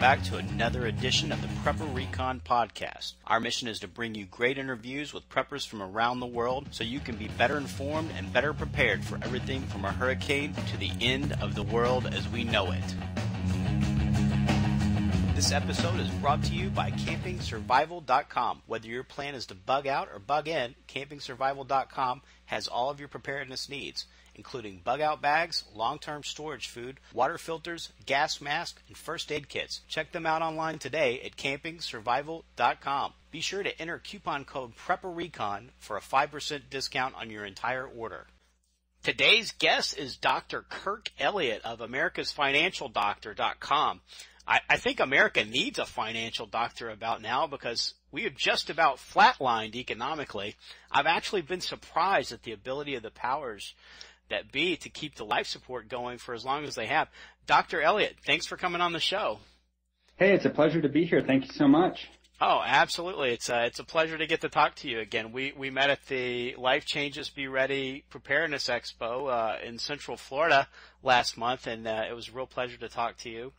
back to another edition of the Prepper Recon podcast. Our mission is to bring you great interviews with preppers from around the world so you can be better informed and better prepared for everything from a hurricane to the end of the world as we know it. This episode is brought to you by CampingSurvival.com. Whether your plan is to bug out or bug in, CampingSurvival.com has all of your preparedness needs, including bug-out bags, long-term storage food, water filters, gas masks, and first aid kits. Check them out online today at CampingSurvival.com. Be sure to enter coupon code PrepperRecon for a 5% discount on your entire order. Today's guest is Dr. Kirk Elliot of AmericasFinancialDoctor.com. I think America needs a financial doctor about now because we have just about flatlined economically. I've actually been surprised at the ability of the powers that be to keep the life support going for as long as they have. Dr. Elliot, thanks for coming on the show. Hey, it's a pleasure to be here. Thank you so much. Oh, absolutely. It's a pleasure to get to talk to you again. We met at the Life Changes Be Ready Preparedness Expo in Central Florida last month, and it was a real pleasure to talk to you.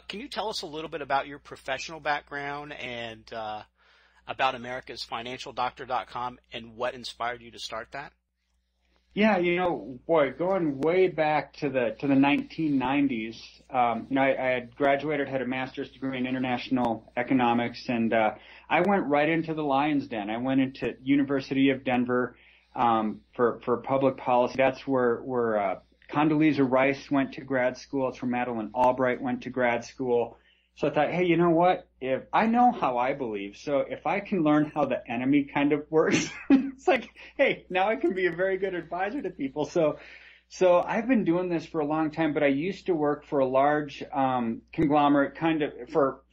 Can you tell us a little bit about your professional background and about AmericasFinancialDoctor.com and what inspired you to start that? Yeah, going way back to the 1990s, I had graduated, had a master's degree in international economics, and I went right into the lion's den. I went into University of Denver for public policy. That's where Condoleezza Rice went to grad school. It's where Madeleine Albright went to grad school. So I thought, hey, you know what? If I know how I believe, so if I can learn how the enemy kind of works, it's like, hey, now I can be a very good advisor to people. So I've been doing this for a long time, but I used to work for a large conglomerate kind of for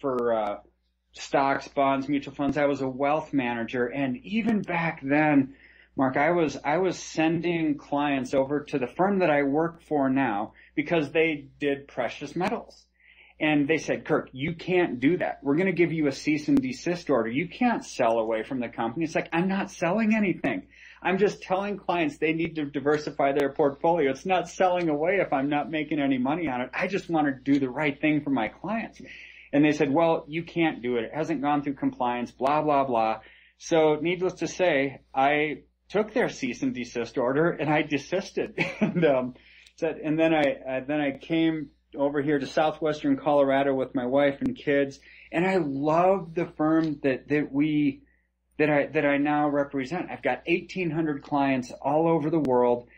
stocks, bonds, mutual funds. I was a wealth manager, and even back then, Mark, I was sending clients over to the firm that I work for now because they did precious metals. And they said, Kirk, you can't do that. We're going to give you a cease and desist order. You can't sell away from the company. It's like, I'm not selling anything. I'm just telling clients they need to diversify their portfolio. It's not selling away if I'm not making any money on it. I just want to do the right thing for my clients. And they said, well, you can't do it. It hasn't gone through compliance, blah, blah, blah. So needless to say, I took their cease and desist order and I desisted. And then I came over here to southwestern Colorado with my wife and kids, and I love the firm that I now represent. I've got 1,800 clients all over the world.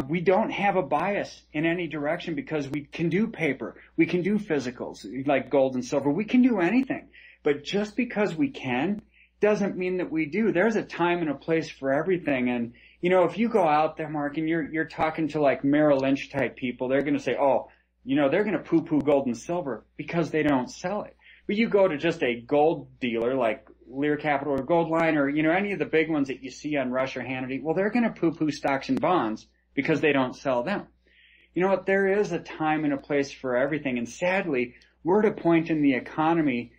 We don't have a bias in any direction because we can do paper, we can do physicals like gold and silver, we can do anything. But just because we can doesn't mean that we do. There's a time and a place for everything. And if you go out there, Mark, and you're talking to like Merrill Lynch type people, they're going to say, oh, they're going to poo-poo gold and silver because they don't sell it. But you go to just a gold dealer like Lear Capital or Goldline or, any of the big ones that you see on Rush or Hannity, well, they're going to poo-poo stocks and bonds because they don't sell them. You know what? There is a time and a place for everything. And sadly, we're at a point in the economy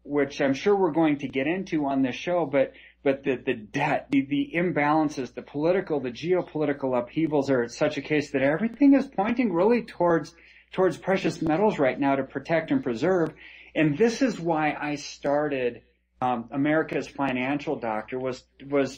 which I'm sure we're going to get into on this show, but the debt, the imbalances, the political, the geopolitical upheavals are such a case that everything is pointing really towards precious metals right now to protect and preserve. And this is why I started America's Financial Doctor was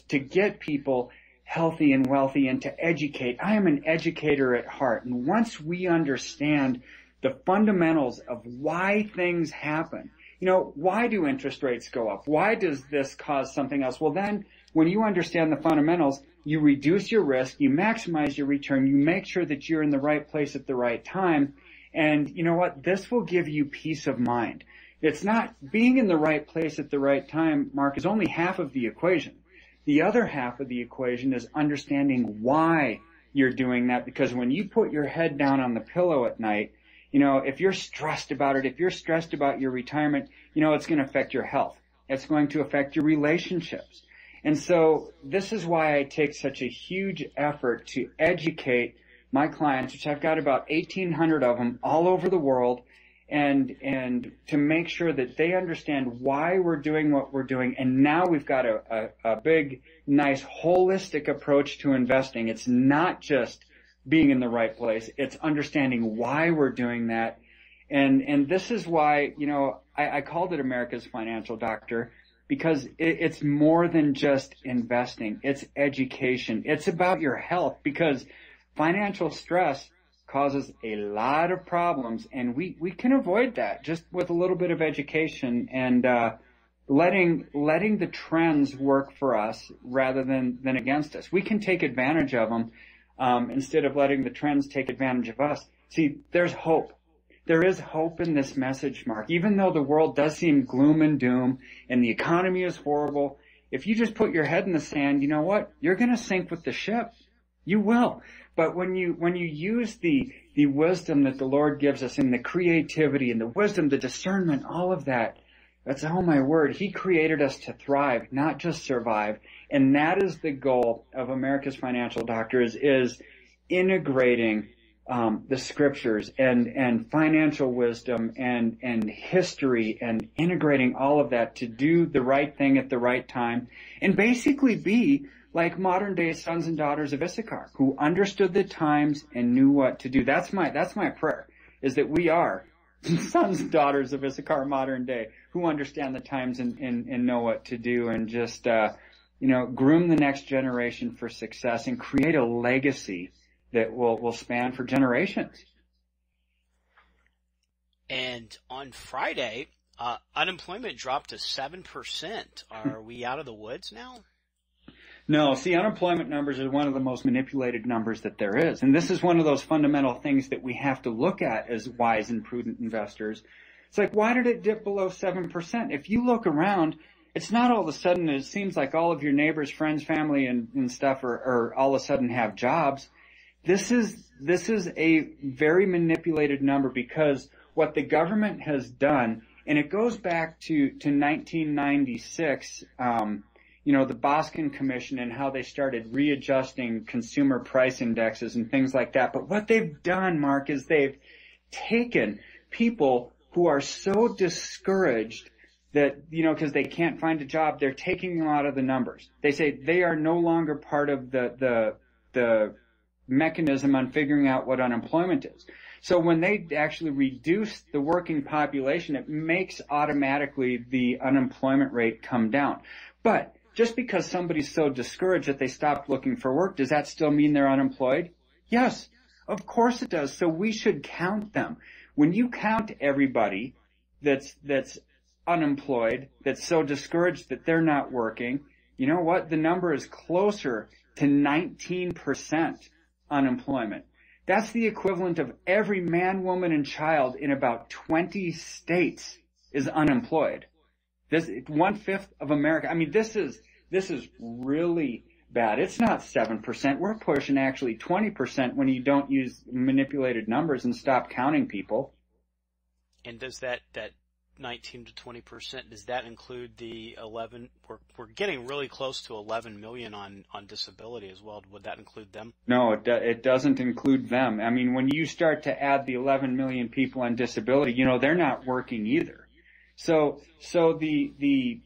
to get people healthy and wealthy and to educate. I am an educator at heart. And once we understand the fundamentals of why things happen, why do interest rates go up? Why does this cause something else? Well, then when you understand the fundamentals, you reduce your risk, you maximize your return, you make sure that you're in the right place at the right time. And you know what? This will give you peace of mind. It's not being in the right place at the right time, Mark, is only half of the equation. The other half of the equation is understanding why you're doing that, because when you put your head down on the pillow at night, if you're stressed about it, if you're stressed about your retirement, it's going to affect your health. It's going to affect your relationships. And so this is why I take such a huge effort to educate my clients, which I've got about 1,800 of them all over the world, and to make sure that they understand why we're doing what we're doing. And now we've got a big, nice, holistic approach to investing. It's not just being in the right place. It's understanding why we're doing that. And this is why, I called it America's Financial Doctor, because it's more than just investing. It's education. It's about your health, because financial stress causes a lot of problems, and we can avoid that just with a little bit of education and letting the trends work for us rather than against us. We can take advantage of them instead of letting the trends take advantage of us. See, there's hope. There is hope in this message, Mark. Even though the world does seem gloom and doom and the economy is horrible, if you just put your head in the sand, you know what? You're going to sink with the ship. You will. But when you use the wisdom that the Lord gives us, and the creativity and the wisdom, the discernment, all of that, that's, oh my word, He created us to thrive, not just survive. And that is the goal of America's Financial Doctors, is integrating the scriptures and financial wisdom and history, and integrating all of that to do the right thing at the right time, and basically be like modern day sons and daughters of Issachar, who understood the times and knew what to do. That's my prayer, is that we are sons and daughters of Issachar modern day, who understand the times and know what to do, and just groom the next generation for success and create a legacy that will span for generations. And on Friday, unemployment dropped to 7%. Are we out of the woods now? No, see, unemployment numbers are one of the most manipulated numbers that there is. And this is one of those fundamental things that we have to look at as wise and prudent investors. It's like, why did it dip below 7%? If you look around, it's not all of a sudden, it seems like all of your neighbors, friends, family, and stuff are all of a sudden have jobs. This is a very manipulated number, because what the government has done, and it goes back to 1996, the Boskin Commission, and how they started readjusting consumer price indexes and things like that. But what they've done, Mark, is they've taken people who are so discouraged that, because they can't find a job, they're taking them out of the numbers. They say they are no longer part of the mechanism on figuring out what unemployment is. So when they actually reduce the working population, it makes automatically the unemployment rate come down. But just because somebody's so discouraged that they stopped looking for work, does that still mean they're unemployed? Yes, of course it does. So we should count them. When you count everybody that's unemployed, that's so discouraged that they're not working, you know what? The number is closer to 19% unemployment. That's the equivalent of every man, woman, and child in about 20 states is unemployed. This 1/5 of America. I mean, this is really bad. It's not 7%. We're pushing actually 20% when you don't use manipulated numbers and stop counting people. And does that 19 to 20%, does that include the 11? We're getting really close to 11 million on disability as well. Would that include them? No, it doesn't include them. I mean, when you start to add the 11 million people on disability, they're not working either. So the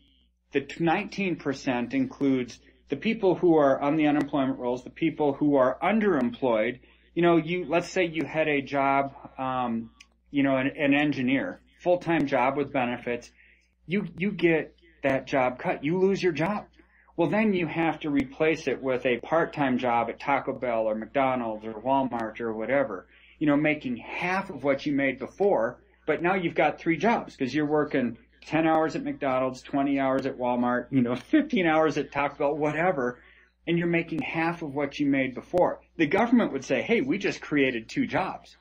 19% includes the people who are on the unemployment rolls, the people who are underemployed. Let's say you had a job, an engineer, full-time job with benefits. You get that job cut. You lose your job. Well, then you have to replace it with a part-time job at Taco Bell or McDonald's or Walmart or whatever, making half of what you made before. But now you've got 3 jobs, because you're working 10 hours at McDonald's, 20 hours at Walmart, 15 hours at Taco Bell, whatever, and you're making half of what you made before. The government would say, hey, we just created 2 jobs.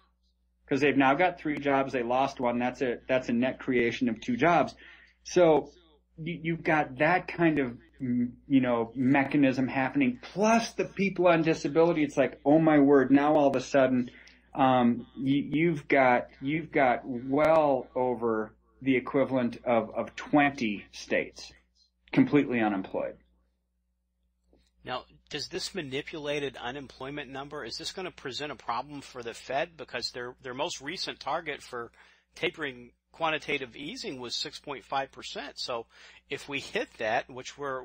Because they've now got 3 jobs, they lost one, that's a net creation of 2 jobs. So you've got that kind of, mechanism happening, plus the people on disability. It's like, oh my word, now all of a sudden, you've got well over the equivalent of 20 states completely unemployed. Now, does this manipulated unemployment number, is this going to present a problem for the Fed? Because their most recent target for tapering quantitative easing was 6.5%. So if we hit that, which we're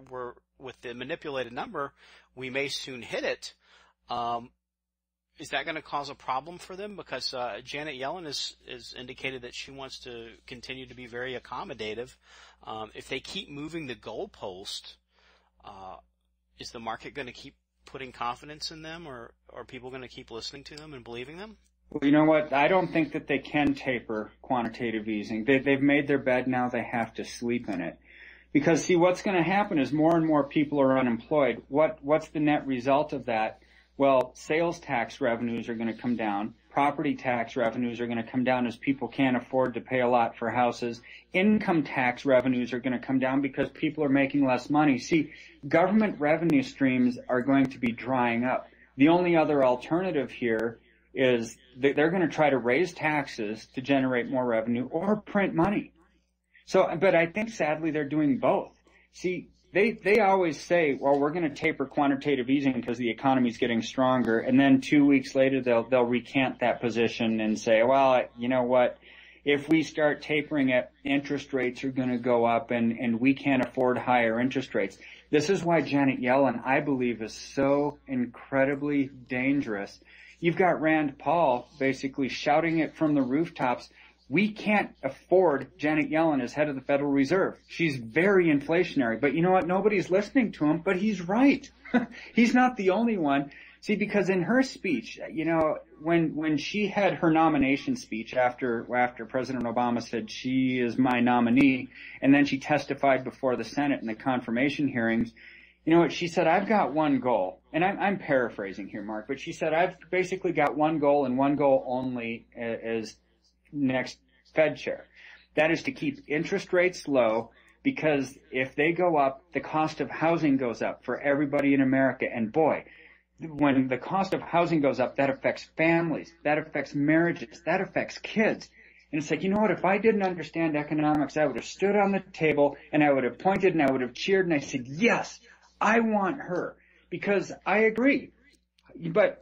with the manipulated number, we may soon hit it. is that going to cause a problem for them? Because Janet Yellen is indicated that she wants to continue to be very accommodative. If they keep moving the goalpost, is the market going to keep putting confidence in them, or are people going to keep listening to them and believing them? Well, you know what? I don't think that they can taper quantitative easing. They've made their bed, now they have to sleep in it. Because, see, what's going to happen is more and more people are unemployed. What's the net result of that? Well, sales tax revenues are going to come down. Property tax revenues are going to come down as people can't afford to pay a lot for houses. Income tax revenues are going to come down because people are making less money. See, government revenue streams are going to be drying up. The only other alternative here is they're going to try to raise taxes to generate more revenue or print money. So, but I think sadly they're doing both. See, they always say, well, we're going to taper quantitative easing because the economy's getting stronger, and then 2 weeks later they'll recant that position and say, well, you know what? If we start tapering it, interest rates are going to go up, and we can't afford higher interest rates. This is why Janet Yellen, I believe, is so incredibly dangerous. You've got Rand Paul basically shouting it from the rooftops. We can't afford Janet Yellen as head of the Federal Reserve. She's very inflationary. But you know what? Nobody's listening to him, but he's right. He's not the only one. See, because in her speech, you know, when she had her nomination speech after President Obama said she is my nominee, and then she testified before the Senate in the confirmation hearings, you know what? She said, I've got one goal. And I'm paraphrasing here, Mark, but she said, I've basically got one goal and one goal only as next Fed chair. That is to keep interest rates low, because if they go up, the cost of housing goes up for everybody in America. And boy, when the cost of housing goes up, that affects families, that affects marriages, that affects kids. And it's like, you know what, if I didn't understand economics, I would have stood on the table and I would have pointed and I would have cheered and I said, yes, I want her, because I agree. But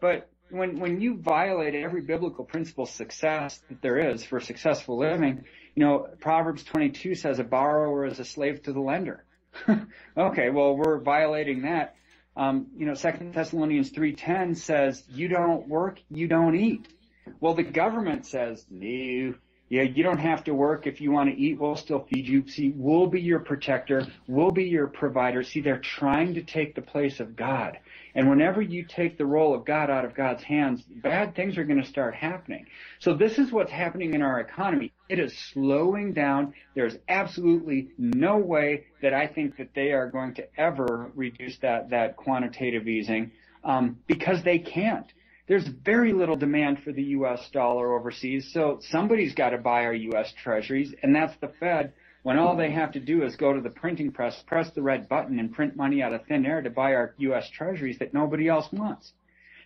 when you violate every biblical principle of success that there is for successful living, you know, Proverbs 22 says a borrower is a slave to the lender. Okay, well, we're violating that. You know, 2 Thessalonians 3:10 says, you don't work, you don't eat. Well, the government says, no, yeah, you don't have to work. If you want to eat, we'll still feed you. See, we'll be your protector. We'll be your provider. See, they're trying to take the place of God. And whenever you take the role of God out of God's hands, bad things are going to start happening. So this is what's happening in our economy. It is slowing down. There's absolutely no way that I think that they are going to ever reduce that quantitative easing, because they can't. There's very little demand for the U.S. dollar overseas, so somebody's got to buy our U.S. treasuries, and that's the Fed, when all they have to do is go to the printing press, press the red button, and print money out of thin air to buy our U.S. treasuries that nobody else wants.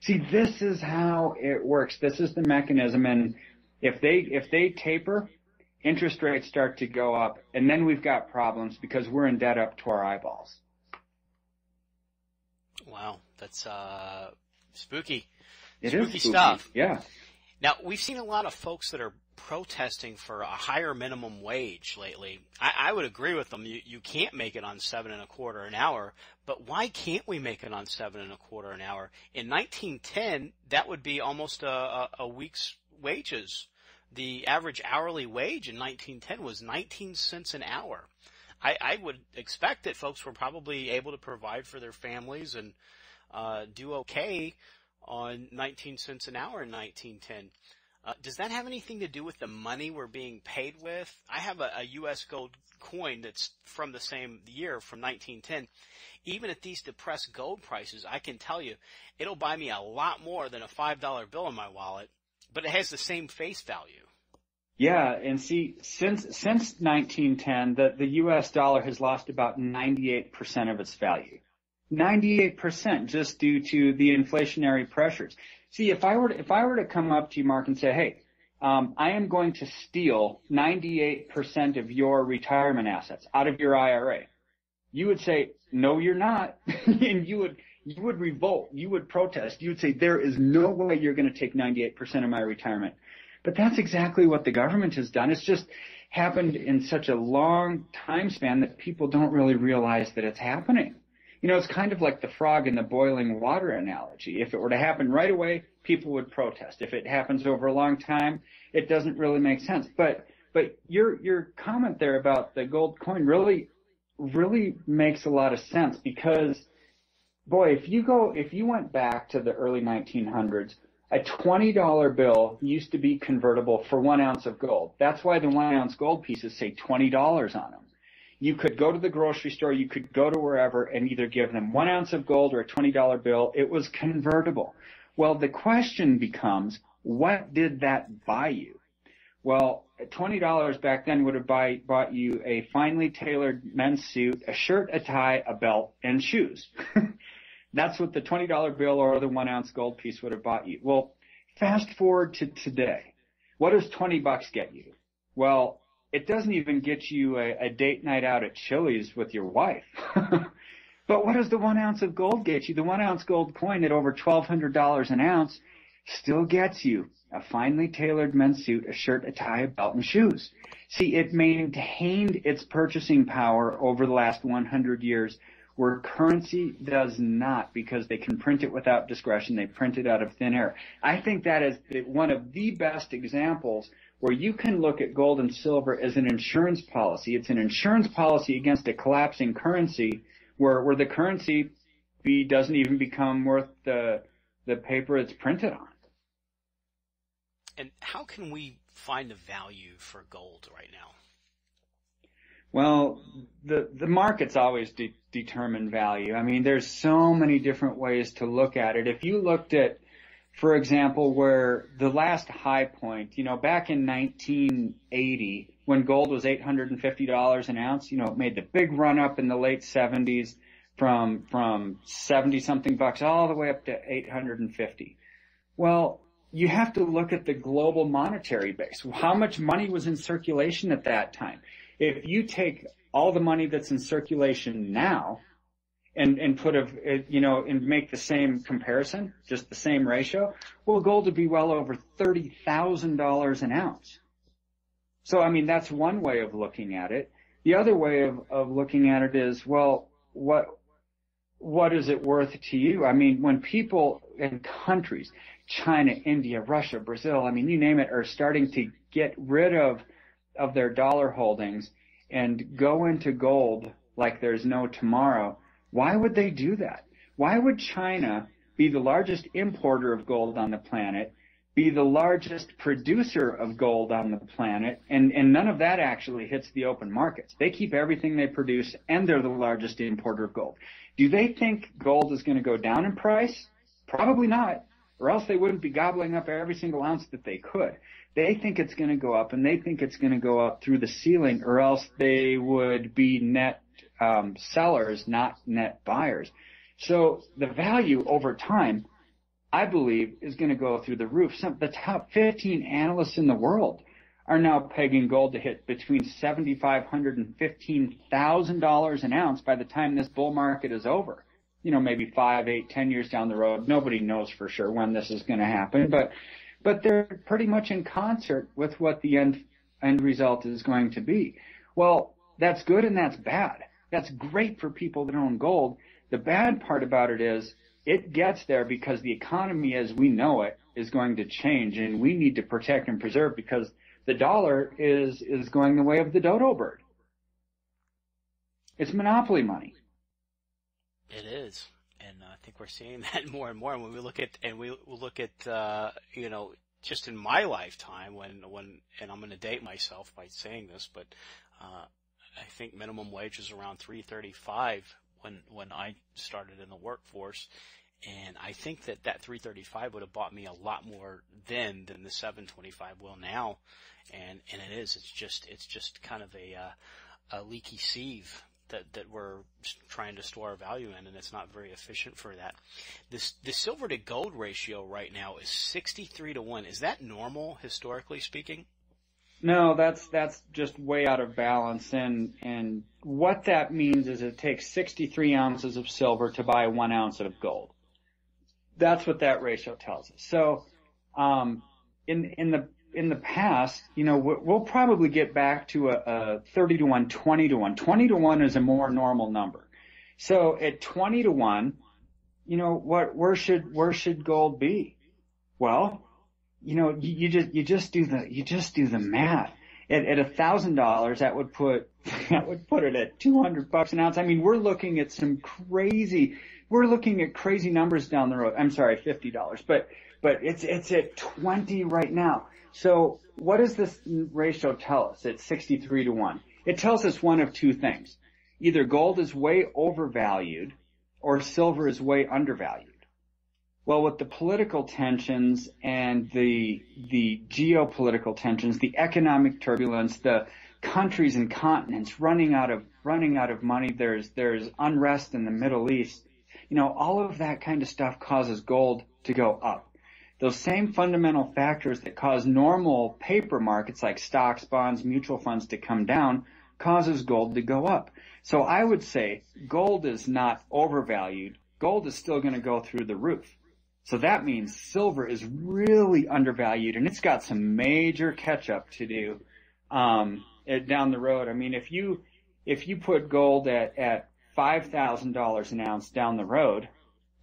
See, this is how it works. This is the mechanism, and if they taper, interest rates start to go up, and then we've got problems because we're in debt up to our eyeballs. Wow, that's spooky. It spooky is spooky stuff. Yeah. Now, we've seen a lot of folks that are protesting for a higher minimum wage lately. I would agree with them. You can't make it on $7.25 an hour, but why can't we make it on $7.25 an hour? In 1910, that would be almost a week's wages. The average hourly wage in 1910 was 19 cents an hour. I would expect that folks were probably able to provide for their families and do okay on 19 cents an hour in 1910. Does that have anything to do with the money we're being paid with? I have a U.S. gold coin that's from the same year, from 1910. Even at these depressed gold prices, I can tell you, it'll buy me a lot more than a $5 bill in my wallet, but it has the same face value. Yeah, and see, since 1910, the U.S. dollar has lost about 98% of its value. 98% just due to the inflationary pressures. See, if I were to come up to you, Mark, and say, hey, I am going to steal 98% of your retirement assets out of your IRA, you would say, no, you're not. And you would revolt. You would protest. You would say, there is no way you're going to take 98% of my retirement. But that's exactly what the government has done. It's just happened in such a long time span that people don't really realize that it's happening. It's kind of like the frog in the boiling water analogy. If it were to happen right away, people would protest. If it happens over a long time, it doesn't really make sense. But your comment there about the gold coin really makes a lot of sense, because boy, if you went back to the early 1900s, a $20 bill used to be convertible for 1 ounce of gold. That's why the 1 ounce gold pieces say $20 on them. You could go to the grocery store, you could go to wherever and either give them 1 ounce of gold or a $20 bill. It was convertible. Well, the question becomes, what did that buy you? Well, $20 back then would have bought you a finely tailored men's suit, a shirt, a tie, a belt, and shoes. That's what the $20 bill or the 1 ounce gold piece would have bought you. Well, fast forward to today. What does $20 get you? Well, it doesn't even get you a date night out at Chili's with your wife. But what does the 1 ounce of gold get you? The 1 ounce gold coin at over $1,200 an ounce still gets you a finely tailored men's suit, a shirt, a tie, a belt, and shoes. See, it maintained its purchasing power over the last 100 years, where currency does not, because they can print it without discretion. They print it out of thin air. I think that is one of the best examples where you can look at gold and silver as an insurance policy. It's an insurance policy against a collapsing currency where the currency doesn't even become worth the paper it's printed on. And how can we find a value for gold right now? Well, the markets always determine value. I mean, there's so many different ways to look at it. If you looked at, for example, where the last high point, back in 1980, when gold was $850 an ounce, it made the big run up in the late 70s from 70 something bucks all the way up to 850. Well, you have to look at the global monetary base. How much money was in circulation at that time? If you take all the money that's in circulation now and put and make the same comparison, just the same ratio, well, gold would be well over $30,000 an ounce. So, I mean, that's one way of looking at it. The other way of looking at it is, well, what is it worth to you? I mean, when people in countries, China, India, Russia, Brazil, I mean, you name it, are starting to get rid of their dollar holdings and go into gold like there's no tomorrow, why would they do that? Why would China be the largest importer of gold on the planet, be the largest producer of gold on the planet, and none of that actually hits the open markets? They keep everything they produce, and they're the largest importer of gold. Do they think gold is going to go down in price? Probably not, or else they wouldn't be gobbling up every single ounce that they could. They think it's going to go up, and they think it's going to go up through the ceiling, or else they would be net sellers, not net buyers. So the value over time, I believe, is going to go through the roof. The top 15 analysts in the world are now pegging gold to hit between $7,500 and $15,000 an ounce by the time this bull market is over. Maybe 5, 8, 10 years down the road. Nobody knows for sure when this is going to happen, but they're pretty much in concert with what the end result is going to be. Well, that's good and that's bad. That's great for people that own gold. The bad part about it is it gets there because the economy as we know it is going to change, and we need to protect and preserve because the dollar is going the way of the dodo bird. It's monopoly money. It is, and I think we're seeing that more and more. And when we look at just in my lifetime, when and I'm going to date myself by saying this, but I think minimum wage was around $3.35 when I started in the workforce, and I think that $3.35 would have bought me a lot more then than the $7.25 will now, and it is. It's just kind of a leaky sieve that we're trying to store our value in, and it's not very efficient for that. The silver to gold ratio right now is 63-1. Is that normal, historically speaking? No, that's just way out of balance, and what that means is it takes 63 ounces of silver to buy 1 ounce of gold. That's what that ratio tells us. So, in the past, we'll probably get back to a 30-1, 20-1. 20-1 is a more normal number. So at 20 to 1, where should gold be? Well, you just do the math. At $1,000, that would put it at $200 an ounce. I mean, we're looking at crazy numbers down the road. I'm sorry, $50, but it's at 20 right now. So what does this ratio tell us? It's 63 to 1. It tells us one of two things. Either gold is way overvalued or silver is way undervalued. Well, with the political tensions and the geopolitical tensions, the economic turbulence, the countries and continents running out of money, there's unrest in the Middle East. All of that kind of stuff causes gold to go up. Those same fundamental factors that cause normal paper markets like stocks, bonds, mutual funds to come down causes gold to go up. So I would say gold is not overvalued. Gold is still going to go through the roof. So that means silver is really undervalued, and it's got some major catch-up to do down the road. I mean, if you put gold at $5,000 an ounce down the road,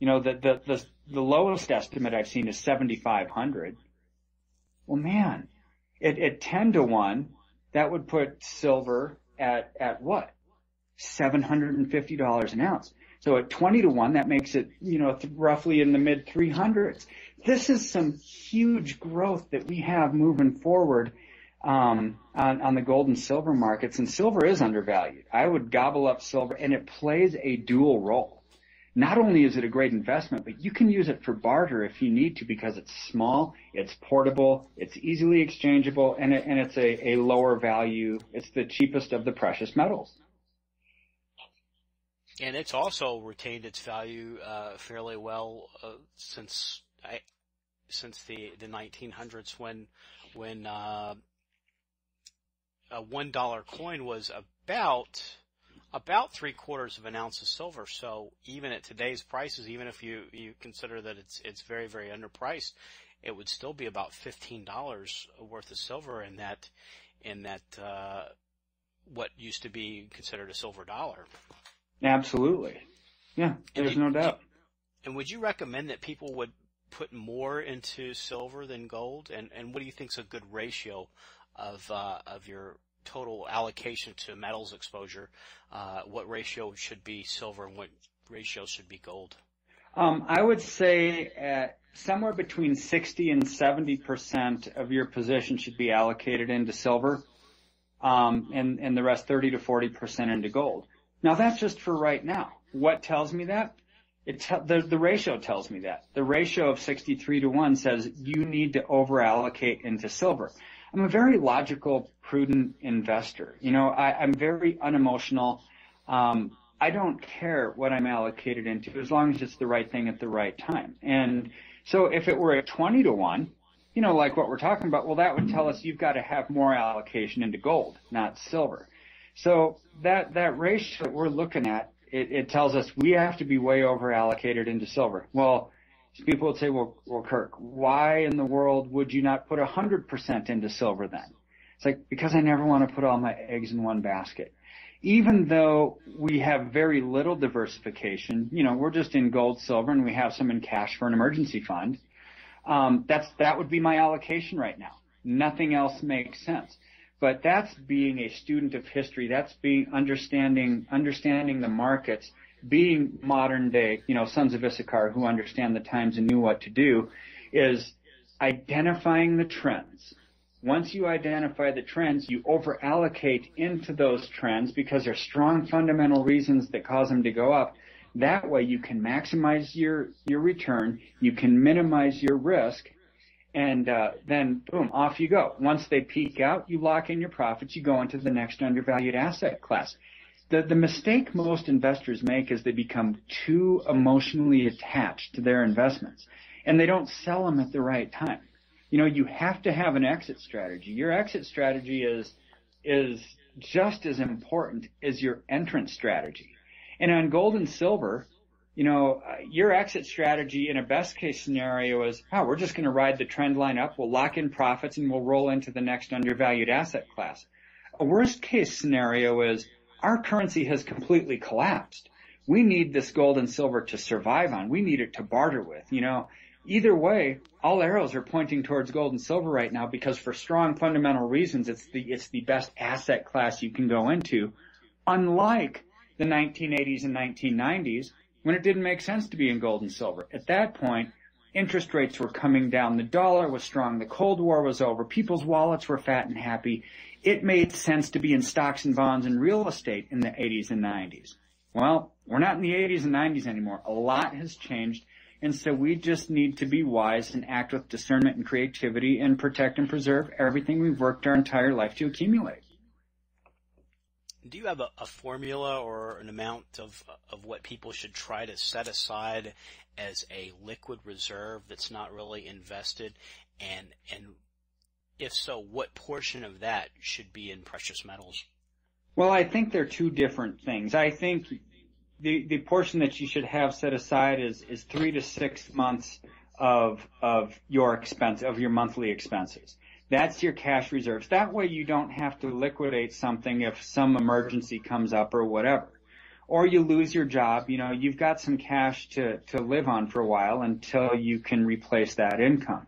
the lowest estimate I've seen is 7,500. Well, man, at 10 to 1, that would put silver at what? $750 an ounce. So at 20 to 1, that makes it, roughly in the mid 300s. This is some huge growth that we have moving forward, on the gold and silver markets. And silver is undervalued. I would gobble up silver, and it plays a dual role. Not only is it a great investment, but you can use it for barter if you need to, because it's small, it's portable, it's easily exchangeable, and it's a lower value. It's the cheapest of the precious metals. And it's also retained its value fairly well since the 1900s, when a $1 coin was about 3/4 of an ounce of silver. So even at today's prices, even if you consider that it's very, very underpriced, it would still be about $15 worth of silver in that what used to be considered a silver dollar. Absolutely. Yeah, there's no doubt. And would you recommend that people would put more into silver than gold? And what do you think is a good ratio of your total allocation to metals exposure? What ratio should be silver and what ratio should be gold? I would say at somewhere between 60 and 70% of your position should be allocated into silver, and the rest 30 to 40% into gold. Now that's just for right now. What tells me that? The ratio tells me that. The ratio of 63 to 1 says you need to over allocate into silver. I'm a very logical, prudent investor. I'm very unemotional. I don't care what I'm allocated into as long as it's the right thing at the right time. And so if it were at 20 to 1, like what we're talking about, well, that would tell us you've got to have more allocation into gold, not silver. So that ratio that we're looking at, it tells us we have to be way over allocated into silver. Well, people would say, well, Kirk, why in the world would you not put 100% into silver then? It's like, because I never want to put all my eggs in one basket. Even though we have very little diversification, we're just in gold, silver, and we have some in cash for an emergency fund. That would be my allocation right now. Nothing else makes sense. But that's being a student of history. That's being understanding the markets, being modern day, sons of Issachar who understand the times and knew what to do, is identifying the trends. Once you identify the trends, you over allocate into those trends because there's strong fundamental reasons that cause them to go up. That way you can maximize your return, you can minimize your risk, and then, boom, off you go. Once they peak out, you lock in your profits. You go into the next undervalued asset class. The mistake most investors make is they become too emotionally attached to their investments, and they don't sell them at the right time. You have to have an exit strategy. Your exit strategy is just as important as your entrance strategy. And on gold and silver, your exit strategy in a best case scenario is, we're just going to ride the trend line up. We'll lock in profits and we'll roll into the next undervalued asset class. A worst case scenario is our currency has completely collapsed. We need this gold and silver to survive on. We need it to barter with. Either way, all arrows are pointing towards gold and silver right now because for strong fundamental reasons, it's the best asset class you can go into. Unlike the 1980s and 1990s, when it didn't make sense to be in gold and silver. At that point, interest rates were coming down. The dollar was strong. The Cold War was over. People's wallets were fat and happy. It made sense to be in stocks and bonds and real estate in the 80s and 90s. Well, we're not in the 80s and 90s anymore. A lot has changed. And so we just need to be wise and act with discernment and creativity and protect and preserve everything we've worked our entire life to accumulate. Do you have a formula or an amount of what people should try to set aside as a liquid reserve that's not really invested? And if so, what portion of that should be in precious metals? Well, I think they're two different things. I think the portion that you should have set aside is 3 to 6 months of your monthly expenses. That's your cash reserves. That way you don't have to liquidate something if some emergency comes up or whatever. Or you lose your job, you've got some cash to live on for a while until you can replace that income.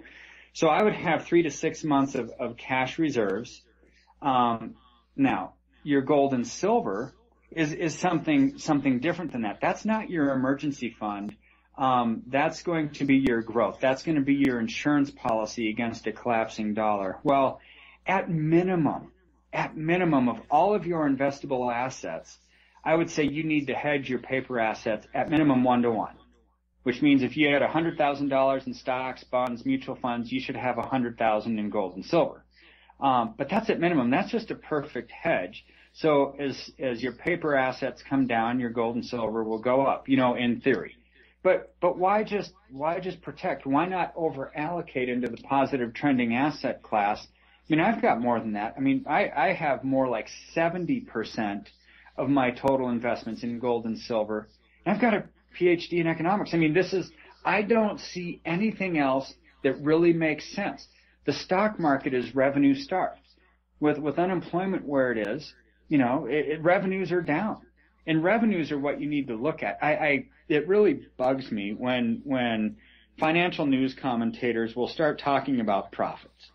So I would have 3 to 6 months of cash reserves. Now, your gold and silver is something different than that. That's not your emergency fund. That's going to be your growth. That's going to be your insurance policy against a collapsing dollar. Well, at minimum of all of your investable assets, I would say you need to hedge your paper assets at minimum 1-to-1, which means if you had $100,000 in stocks, bonds, mutual funds, you should have $100,000 in gold and silver. But that's at minimum. That's just a perfect hedge. So as your paper assets come down, your gold and silver will go up, in theory. But why just protect? Why not over allocate into the positive trending asset class? I've got more than that. I have more like 70% of my total investments in gold and silver. And I've got a PhD in economics. I don't see anything else that really makes sense. The stock market is revenue starved. With unemployment where it is, revenues are down. And revenues are what you need to look at. It really bugs me when financial news commentators will start talking about profits,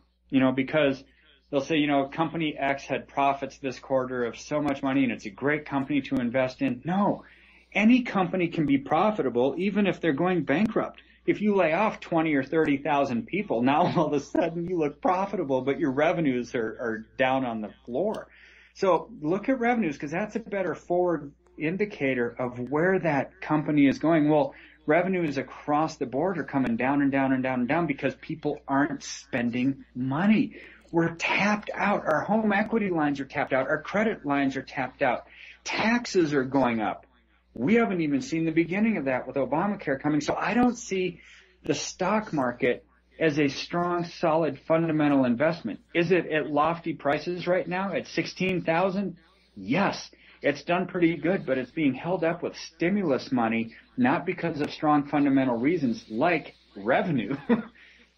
because they'll say, company X had profits this quarter of so much money and it's a great company to invest in. No, any company can be profitable even if they're going bankrupt. If you lay off 20 or 30,000 people, now all of a sudden you look profitable, but your revenues are down on the floor. So look at revenues because that's a better forward indicator of where that company is going. Well, revenues across the board are coming down and down and down and down because people aren't spending money. We're tapped out. Our home equity lines are tapped out. Our credit lines are tapped out. Taxes are going up. We haven't even seen the beginning of that with Obamacare coming. So I don't see the stock market as a strong, solid, fundamental investment. Is it at lofty prices right now at 16,000? Yes, it's done pretty good, but it's being held up with stimulus money, not because of strong fundamental reasons like revenue.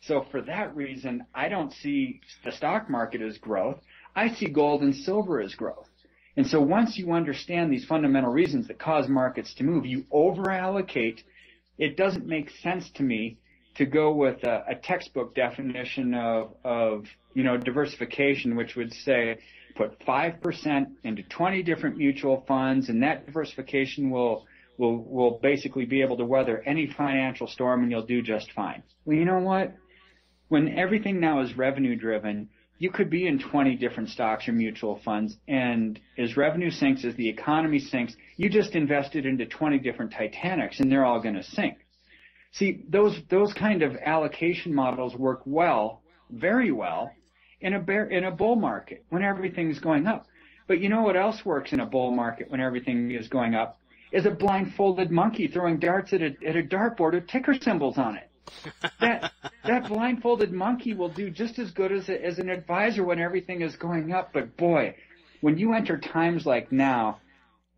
So for that reason, I don't see the stock market as growth. I see gold and silver as growth. And so once you understand these fundamental reasons that cause markets to move, you over-allocate. It doesn't make sense to me to go with a textbook definition of diversification, which would say put 5% into 20 different mutual funds, and that diversification will basically be able to weather any financial storm, and you'll do just fine. Well, you know what? When everything now is revenue driven, you could be in 20 different stocks or mutual funds, and as revenue sinks, as the economy sinks, you just invested into 20 different Titanics, and they're all going to sink. See, those kind of allocation models work well, very well, in a bull market when everything's going up. But you know what else works in a bull market when everything is going up? Is a blindfolded monkey throwing darts at a dartboard with ticker symbols on it. That blindfolded monkey will do just as good as an advisor when everything is going up. But boy, when you enter times like now,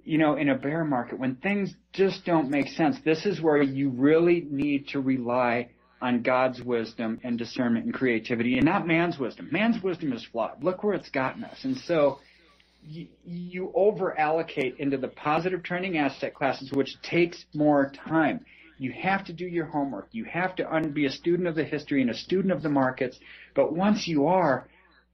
in a bear market, when things just don't make sense, this is where you really need to rely on God's wisdom and discernment and creativity and not man's wisdom. Man's wisdom is flawed. Look where it's gotten us. And so you over allocate into the positive trending asset classes, which takes more time. You have to do your homework. You have to be a student of the history and a student of the markets. But once you are,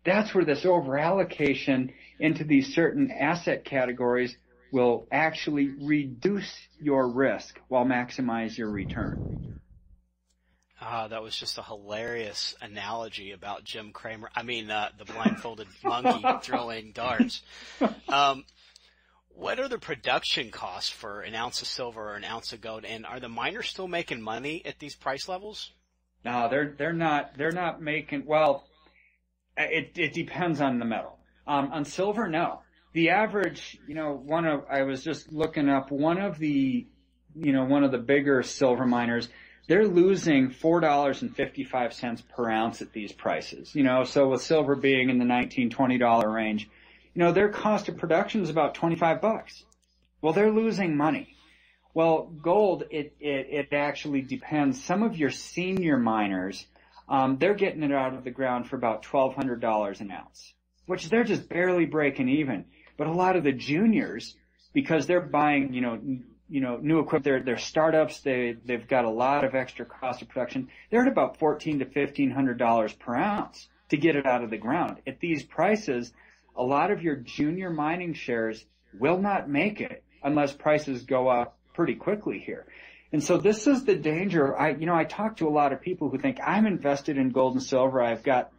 that's where this over allocation into these certain asset categories will actually reduce your risk while maximize your return. That was just a hilarious analogy about Jim Cramer. The blindfolded monkey throwing darts. What are the production costs for an ounce of silver or an ounce of gold? And are the miners still making money at these price levels? No, they're not making. Well, it depends on the metal. On silver, no. The average, I was just looking up one of the bigger silver miners. They're losing $4.55 per ounce at these prices. So with silver being in the $19, $20 range, their cost of production is about $25. Well, they're losing money. Well, gold, it actually depends. Some of your senior miners, they're getting it out of the ground for about $1,200 an ounce, which they're just barely breaking even. But a lot of the juniors, because they're buying, new equipment, they're startups, they've got a lot of extra cost of production. They're at about $1,400 to $1,500 per ounce to get it out of the ground. At these prices, a lot of your junior mining shares will not make it unless prices go up pretty quickly here. And so this is the danger. I talk to a lot of people who think I'm invested in gold and silver. I've got,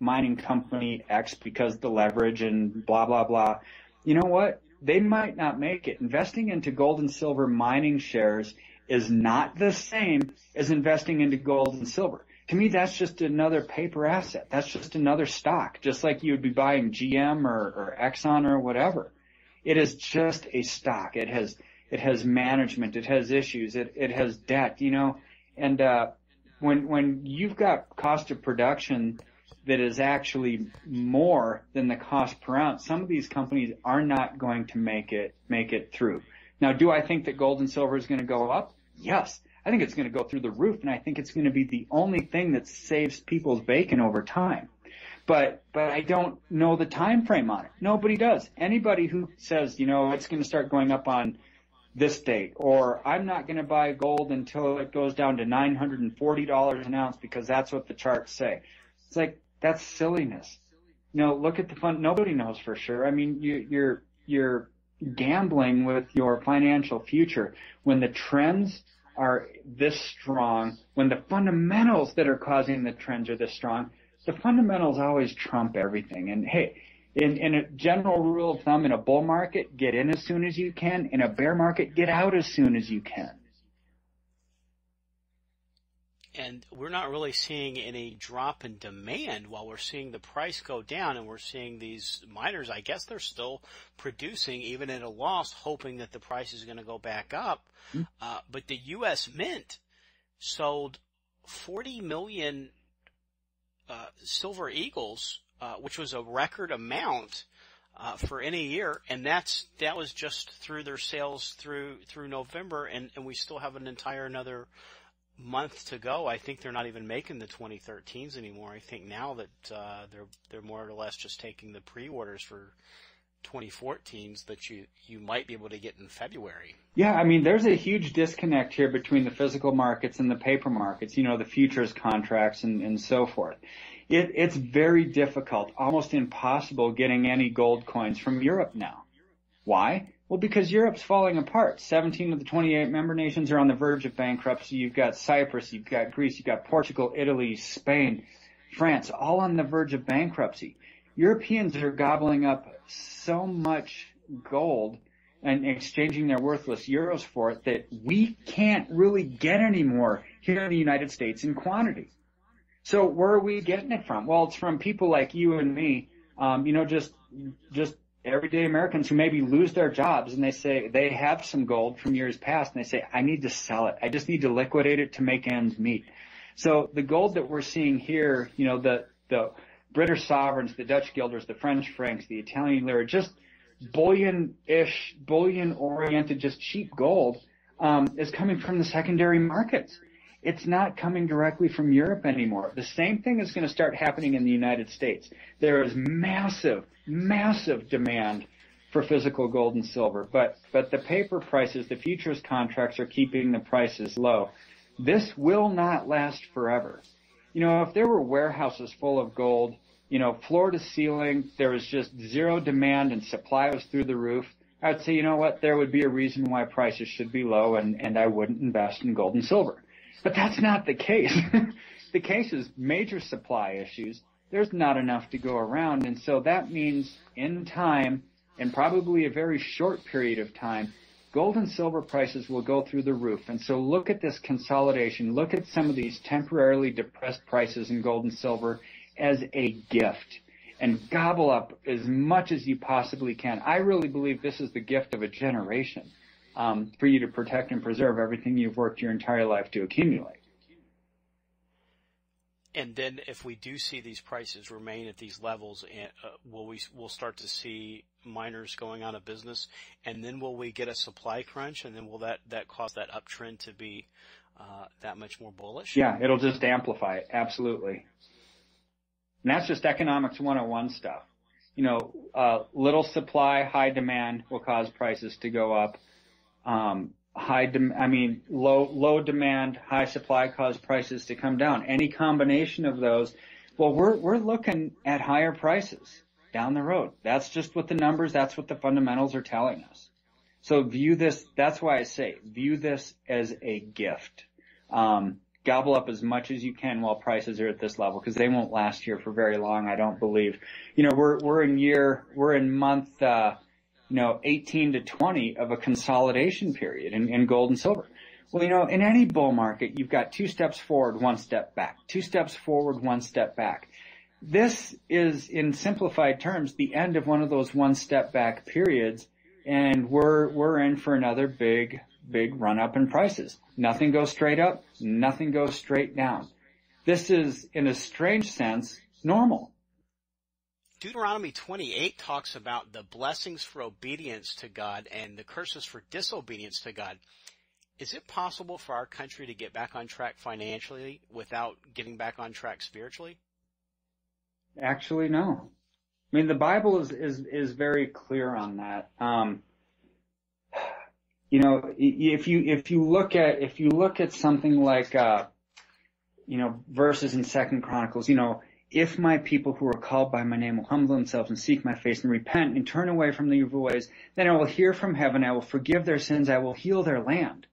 mining company X because the leverage and blah, blah, blah. You know what? They might not make it. Investing into gold and silver mining shares is not the same as investing into gold and silver. To me, that's just another paper asset. That's just another stock, just like you would be buying GM or Exxon or whatever. It is just a stock. It has management. It has issues. It has debt, and when you've got cost of production that is actually more than the cost per ounce, some of these companies are not going to make it through. Now, do I think that gold and silver is going to go up? Yes. I think it's going to go through the roof, and I think it's going to be the only thing that saves people's bacon over time. But I don't know the time frame on it. Nobody does. Anybody who says, it's going to start going up on this date, or I'm not going to buy gold until it goes down to $940 an ounce because that's what the charts say. It's like, that's silliness. Look at the fund. Nobody knows for sure. You're gambling with your financial future when the trends are this strong, when the fundamentals that are causing the trends are this strong. The fundamentals always trump everything. And hey, in a general rule of thumb, in a bull market, get in as soon as you can. In a bear market, get out as soon as you can. And we're not really seeing any drop in demand while we're seeing the price go down, and we're seeing these miners, I guess they're still producing even at a loss, hoping that the price is going to go back up. But the U.S. Mint sold 40 million Silver Eagles, which was a record amount for any year, and that was just through their sales through November, and we still have another month to go. I think they're not even making the 2013s anymore. I think now that they're more or less just taking the pre-orders for 2014s that you might be able to get in February. Yeah, there's a huge disconnect here between the physical markets and the paper markets, the futures contracts and so forth. It's very difficult, almost impossible getting any gold coins from Europe now. Why? Well, because Europe's falling apart. 17 of the 28 member nations are on the verge of bankruptcy. You've got Cyprus, you've got Greece, you've got Portugal, Italy, Spain, France, all on the verge of bankruptcy. Europeans are gobbling up so much gold and exchanging their worthless euros for it that we can't really get any more here in the United States in quantity. So where are we getting it from? Well, it's from people like you and me, just everyday Americans who maybe lose their jobs, and they say they have some gold from years past, and they say, I need to sell it. I just need to liquidate it to make ends meet. So the gold that we're seeing here, the British sovereigns, the Dutch guilders, the French francs, the Italian lira, just bullion-ish, bullion-oriented, just cheap gold, is coming from the secondary markets. It's not coming directly from Europe anymore. The same thing is going to start happening in the United States. There is massive, massive demand for physical gold and silver, but the paper prices, the futures contracts are keeping the prices low. This will not last forever. If there were warehouses full of gold, floor to ceiling, there was just zero demand and supply was through the roof, I would say, there would be a reason why prices should be low and I wouldn't invest in gold and silver. But that's not the case. The case is major supply issues. There's not enough to go around. And so that means in time, and probably a very short period of time, gold and silver prices will go through the roof. And so look at this consolidation. Look at some of these temporarily depressed prices in gold and silver as a gift. And gobble up as much as you possibly can. I really believe this is the gift of a generation. For you to protect and preserve everything you've worked your entire life to accumulate. And then if we do see these prices remain at these levels, we'll start to see miners going out of business, and then will we get a supply crunch, and then will that cause that uptrend to be that much more bullish? Yeah, it'll just amplify it, absolutely. And that's just economics 101 stuff. Little supply, high demand will cause prices to go up. Low demand, high supply cause prices to come down. Any combination of those, well, we're looking at higher prices down the road. That's just what the numbers, that's what the fundamentals are telling us. So view this, that's why I say, view this as a gift. Gobble up as much as you can while prices are at this level, because they won't last here for very long, I don't believe. We're in month 18 to 20 of a consolidation period in gold and silver. Well, in any bull market, you've got 2 steps forward, 1 step back. 2 steps forward, 1 step back. This is, in simplified terms, the end of one of those 1 step back periods, and we're in for another big run up in prices. Nothing goes straight up, nothing goes straight down. This is, in a strange sense, normal. Deuteronomy 28 talks about the blessings for obedience to God and the curses for disobedience to God. Is it possible for our country to get back on track financially without getting back on track spiritually? Actually, no. The Bible is very clear on that. If you look at something like verses in 2 Chronicles, if my people who are called by my name will humble themselves and seek my face and repent and turn away from the evil ways, then I will hear from heaven, I will forgive their sins, I will heal their land.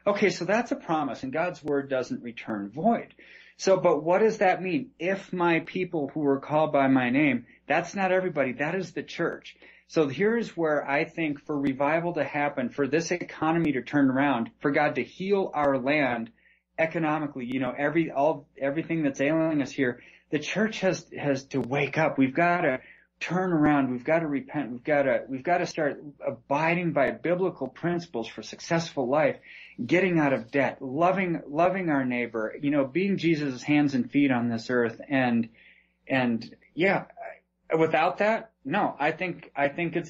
Okay, so that's a promise, and God's word doesn't return void. So, but what does that mean? If my people who are called by my name, that's not everybody, that is the church. So here's where I think for revival to happen, for this economy to turn around, for God to heal our land economically, everything that's ailing us here, the church has to wake up. We've got to turn around. We've got to repent. We've got to start abiding by biblical principles for successful life, getting out of debt, loving our neighbor, being Jesus' hands and feet on this earth. And yeah, without that, no, I think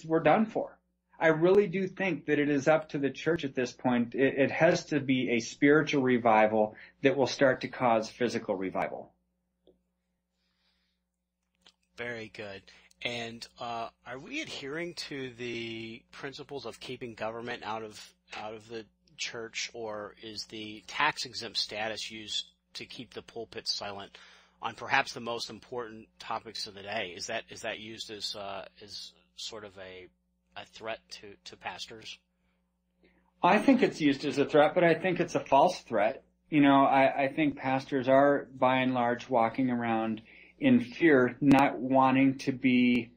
we're done for. I really do think that it is up to the church at this point. It has to be a spiritual revival that will start to cause physical revival. Very good. And are we adhering to the principles of keeping government out of the church, or is the tax-exempt status used to keep the pulpit silent on perhaps the most important topics of the day? Is that used as sort of a threat to pastors? I think it's used as a threat, but I think it's a false threat. I think pastors are by and large walking around in fear, not wanting to be,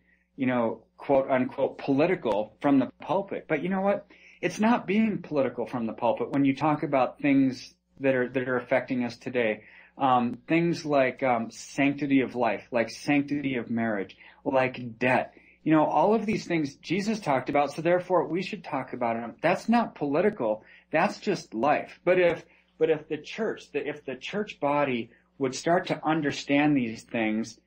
quote unquote, political from the pulpit. But you know what? It's not being political from the pulpit when you talk about things that are affecting us today. Things like sanctity of life, like sanctity of marriage, like debt. All of these things Jesus talked about, so therefore we should talk about them. That's not political. That's just life. But if the church body would start to understand these things,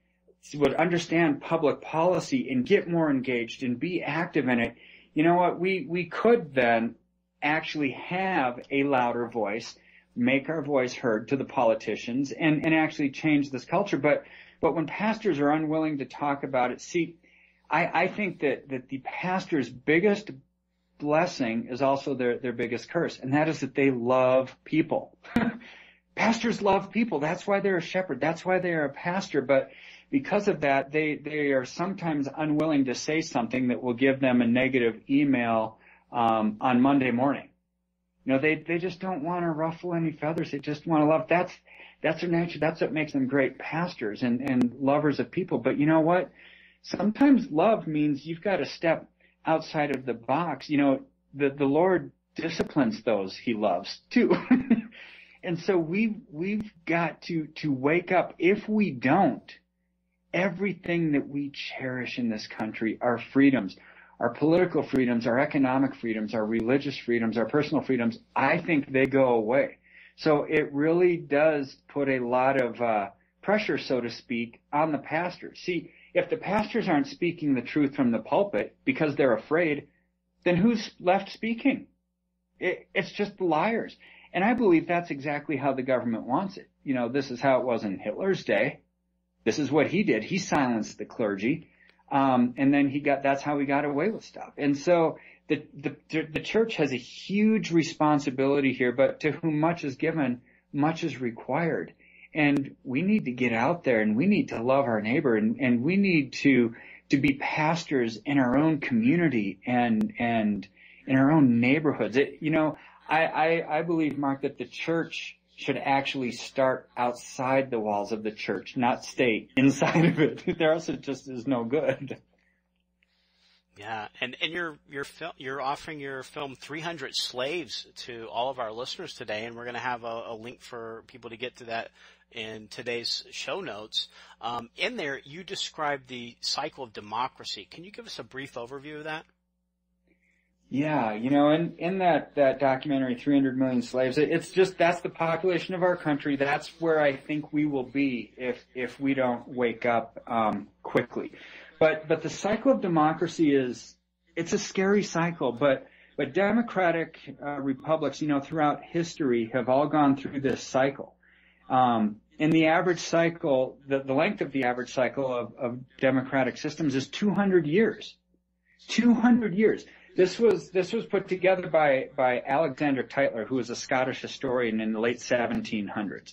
would understand public policy and get more engaged and be active in it, you know what? We could then actually have a louder voice, make our voice heard to the politicians and actually change this culture. But when pastors are unwilling to talk about it, see, I think that the pastor's biggest blessing is also their biggest curse, and that is that they love people. Pastors love people. That's why they're a shepherd. That's why they are a pastor. But because of that, they are sometimes unwilling to say something that will give them a negative email on Monday morning. You know, they just don't want to ruffle any feathers. They just want to love. That's their nature. That's what makes them great pastors and lovers of people. But you know what? Sometimes love means you've got to step outside of the box. You know, the Lord disciplines those he loves too. And so we've got to wake up. If we don't, everything that we cherish in this country, our freedoms, our political freedoms, our economic freedoms, our religious freedoms, our personal freedoms, I think they go away. So it really does put a lot of pressure, so to speak, on the pastors. See, if the pastors aren't speaking the truth from the pulpit because they're afraid, then who's left speaking? It's just the liars. And I believe that's exactly how the government wants it. You know, this is how it was in Hitler's day. This is what he did. He silenced the clergy. And then that's how he got away with stuff. And so the church has a huge responsibility here, but to whom much is given, much is required. And we need to get out there and we need to love our neighbor and we need to be pastors in our own community and in our own neighborhoods. I believe, Mark, that the church should actually start outside the walls of the church, not stay inside of it. There else it just is no good. Yeah, and you're offering your film 300 Slaves to all of our listeners today, and we're going to have a link for people to get to that in today's show notes. In there, you describe the cycle of democracy. Can you give us a brief overview of that? Yeah, in that documentary, 300 Million Slaves, that's the population of our country. That's where I think we will be if we don't wake up quickly. But the cycle of democracy it's a scary cycle, but democratic republics, throughout history have all gone through this cycle. In the average cycle, the length of the average cycle of democratic systems is 200 years. 200 years. This was put together by Alexander Tytler, who was a Scottish historian in the late 1700s.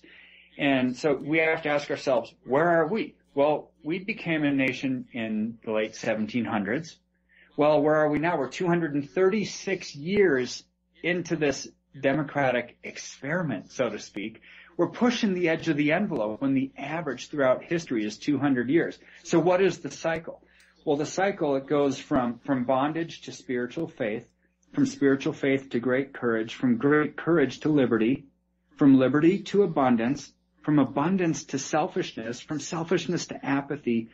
And so we have to ask ourselves, where are we? Well, we became a nation in the late 1700s. Well, where are we now? We're 236 years into this democratic experiment, so to speak. We're pushing the edge of the envelope when the average throughout history is 200 years. So what is the cycle? Well, the cycle, it goes from bondage to spiritual faith, from spiritual faith to great courage, from great courage to liberty, from liberty to abundance, from abundance to selfishness, from selfishness to apathy,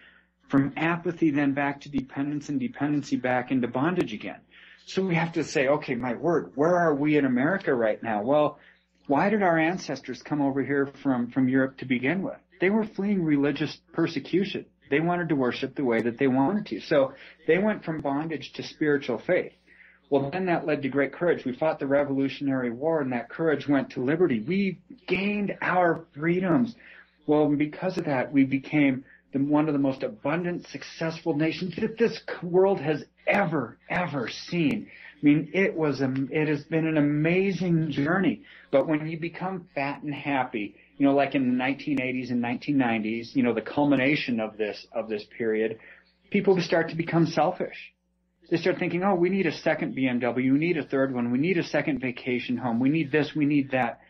from apathy then back to dependence, and dependency back into bondage again. So we have to say, okay, my word, where are we in America right now? Well, why did our ancestors come over here from Europe to begin with? They were fleeing religious persecution. They wanted to worship the way that they wanted to. So they went from bondage to spiritual faith. Well, then that led to great courage. We fought the Revolutionary War, and that courage went to liberty. We gained our freedoms. Well, because of that, we became one of the most abundant, successful nations that this world has ever seen. I mean, it has been an amazing journey. But when you become fat and happy, like in the 1980s and 1990s, the culmination of this period, people start to become selfish. They start thinking, oh, we need a second BMW, we need a third one, we need a second vacation home, we need this, we need that.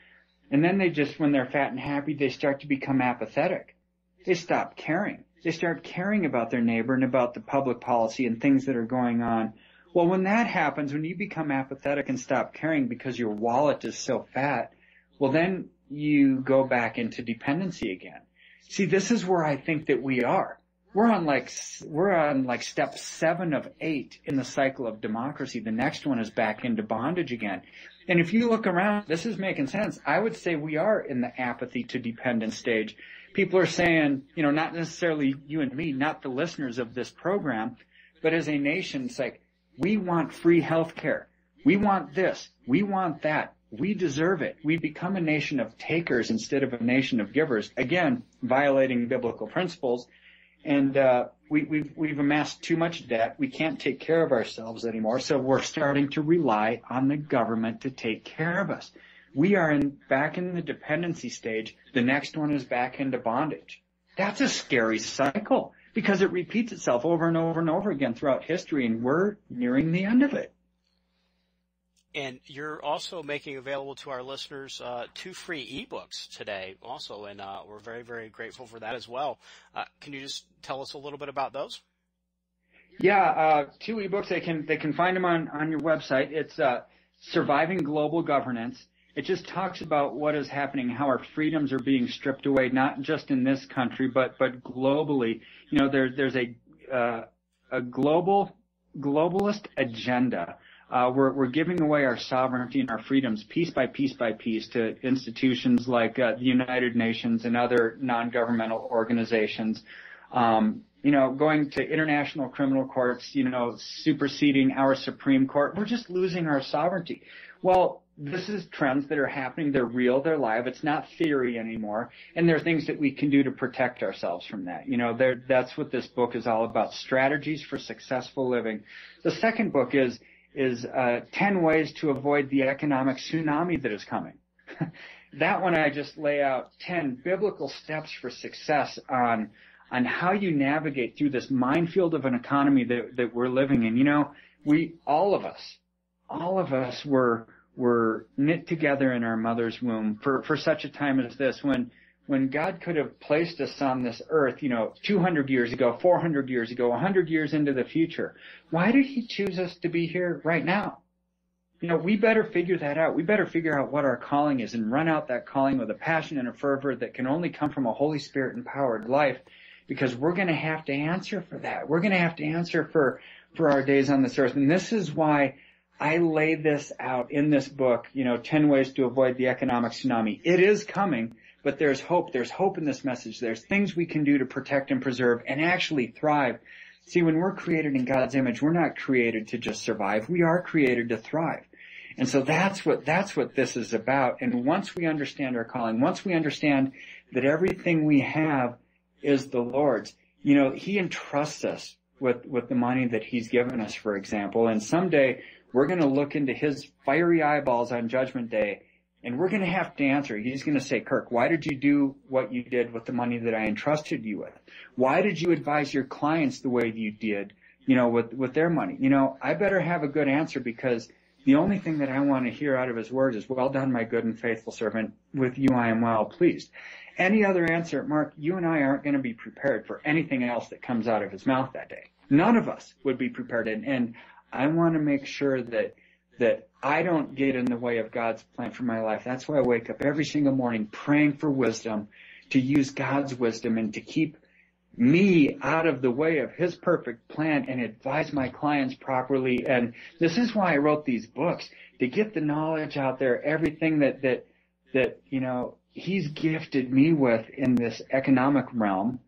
And then when they're fat and happy, they start to become apathetic. They stop caring. They start caring about their neighbor and about the public policy and things that are going on. Well, when that happens, when you become apathetic and stop caring because your wallet is so fat, well, then you go back into dependency again. See, this is where I think that we are. We're on like step 7 of 8 in the cycle of democracy. The next one is back into bondage again. And if you look around, this is making sense. I would say we are in the apathy to dependence stage. People are saying, not necessarily you and me, not the listeners of this program, but as a nation, it's like, we want free health care. We want this. We want that. we deserve it. We become a nation of takers instead of a nation of givers. Again, violating biblical principles. And we've amassed too much debt. We can't take care of ourselves anymore. So we're starting to rely on the government to take care of us. We are back in the dependency stage. The next one is back into bondage. That's a scary cycle because it repeats itself over and over and over again throughout history, and we're nearing the end of it. And you're also making available to our listeners 2 free ebooks today also, and we're very, very grateful for that as well. Can you just tell us a little bit about those? Yeah, 2 ebooks. They can find them on your website. It's Surviving Global Governance. It just talks about what is happening, how our freedoms are being stripped away, not just in this country, but globally. You know, there's a globalist agenda. We're giving away our sovereignty and our freedoms piece by piece by piece to institutions like the United Nations and other non-governmental organizations. Going to international criminal courts, superseding our Supreme Court. We're just losing our sovereignty. Well, this is trends that are happening. They're real. They're live. It's not theory anymore. And there are things that we can do to protect ourselves from that. That's what this book is all about. Strategies for successful living. The second book is 10 ways to avoid the economic tsunami that is coming. That one I just lay out 10 biblical steps for success on how you navigate through this minefield of an economy that we're living in. All of us were knit together in our mother's womb for such a time as this, when God could have placed us on this earth, 200 years ago, 400 years ago, 100 years into the future. Why did he choose us to be here right now? We better figure that out. We better figure out what our calling is and run out that calling with a passion and a fervor that can only come from a Holy Spirit empowered life, because we're going to have to answer for that. We're going to have to answer for our days on this earth. And this is why I lay this out in this book, 10 ways to avoid the economic tsunami. It is coming, but there's hope. There's hope in this message. There's things we can do to protect and preserve and actually thrive. See, when we're created in God's image, we're not created to just survive. We are created to thrive. And so that's what this is about. And once we understand our calling, once we understand that everything we have is the Lord's, he entrusts us with the money that he's given us, for example. And someday we're going to look into his fiery eyeballs on Judgment Day, and we're going to have to answer. He's going to say, Kirk, why did you do what you did with the money that I entrusted you with? Why did you advise your clients the way you did, with their money? I better have a good answer, because the only thing that I want to hear out of his words is, well done, my good and faithful servant. With you I am well pleased. Any other answer, Mark, you and I aren't going to be prepared for anything else that comes out of his mouth that day. None of us would be prepared. And I want to make sure that I don't get in the way of God's plan for my life. That's why I wake up every single morning praying for wisdom, to use God's wisdom and to keep me out of the way of his perfect plan and advise my clients properly. And this is why I wrote these books, to get the knowledge out there, everything that he's gifted me with in this economic realm.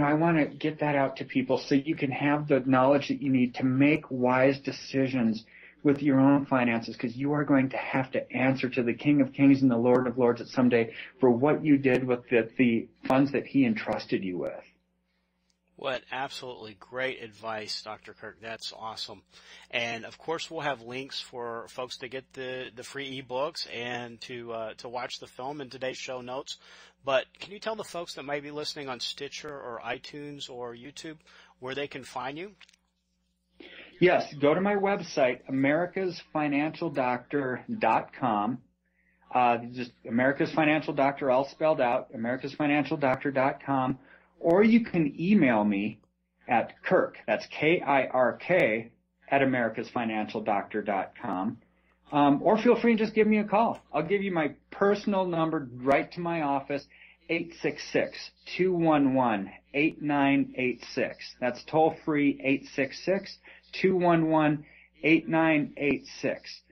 I want to get that out to people so you can have the knowledge that you need to make wise decisions with your own finances, because you are going to have to answer to the King of Kings and the Lord of Lords at someday for what you did with the funds that he entrusted you with. What absolutely great advice, Dr. Kirk. That's awesome. And of course, we'll have links for folks to get the free ebooks and to watch the film in today's show notes. But can you tell the folks that might be listening on Stitcher or iTunes or YouTube where they can find you? Yes, go to my website, americasfinancialdoctor.com. Just America's Financial Doctor, all spelled out, americasfinancialdoctor.com. Or you can email me at Kirk, that's K-I-R-K, at americasfinancialdoctor.com. Or feel free and just give me a call. I'll give you my personal number right to my office, 866-211-8986. That's toll free, 866-211-8986.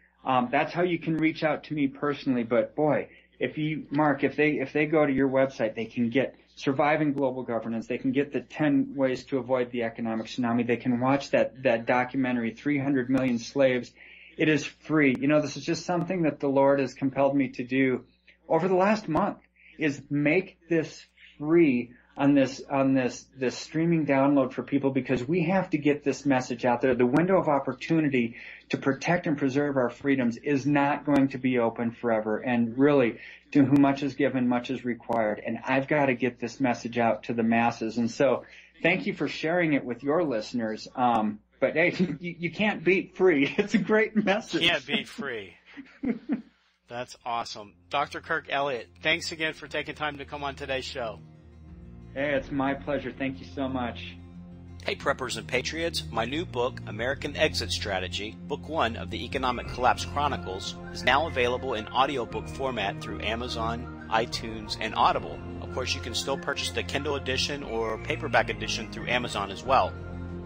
That's how you can reach out to me personally. But boy, if they go to your website, they can get Surviving Global Governance. They can get the 10 ways to avoid the economic tsunami. They can watch that documentary, 300 Million Slaves It is free. You know, this is just something that the Lord has compelled me to do over the last month, is make this free on this streaming download for people, because we have to get this message out there. The window of opportunity to protect and preserve our freedoms is not going to be open forever. And really, to whom much is given, much is required. And I've got to get this message out to the masses. And so thank you for sharing it with your listeners. But hey, you can't beat free. It's a great message. Can't beat free. That's awesome. Dr. Kirk Elliot, thanks again for taking time to come on today's show. Hey, it's my pleasure. Thank you so much. Hey, Preppers and Patriots. My new book, American Exit Strategy, Book 1 of the Economic Collapse Chronicles, is now available in audiobook format through Amazon, iTunes, and Audible. Of course, you can still purchase the Kindle edition or paperback edition through Amazon as well.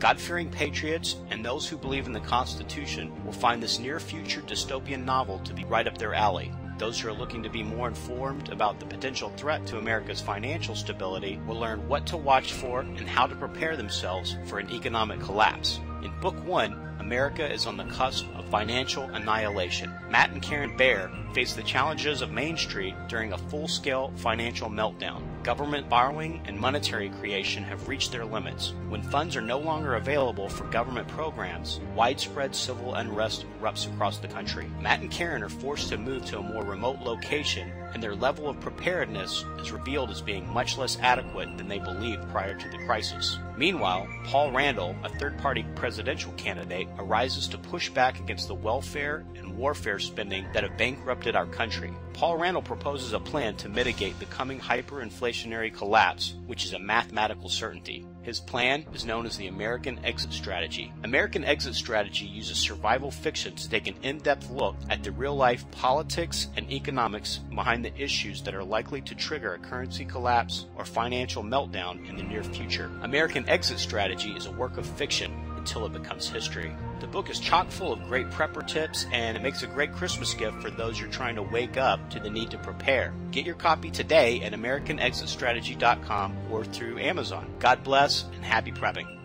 God-fearing patriots and those who believe in the Constitution will find this near-future dystopian novel to be right up their alley. Those who are looking to be more informed about the potential threat to America's financial stability will learn what to watch for and how to prepare themselves for an economic collapse. In Book 1, America is on the cusp of financial annihilation. Matt and Karen Baer face the challenges of Main Street during a full-scale financial meltdown. Government borrowing and monetary creation have reached their limits. When funds are no longer available for government programs, widespread civil unrest erupts across the country. Matt and Karen are forced to move to a more remote location, and their level of preparedness is revealed as being much less adequate than they believed prior to the crisis. Meanwhile, Paul Randall, a third-party presidential candidate, arises to push back against the welfare and warfare spending that have bankrupted our country. Paul Randall proposes a plan to mitigate the coming hyperinflationary collapse, which is a mathematical certainty. His plan is known as the American Exit Strategy. American Exit Strategy uses survival fiction to take an in-depth look at the real-life politics and economics behind the issues that are likely to trigger a currency collapse or financial meltdown in the near future. American Exit Strategy is a work of fiction until it becomes history. The book is chock full of great prepper tips, and it makes a great Christmas gift for those who are trying to wake up to the need to prepare. Get your copy today at AmericanExitStrategy.com or through Amazon. God bless and happy prepping.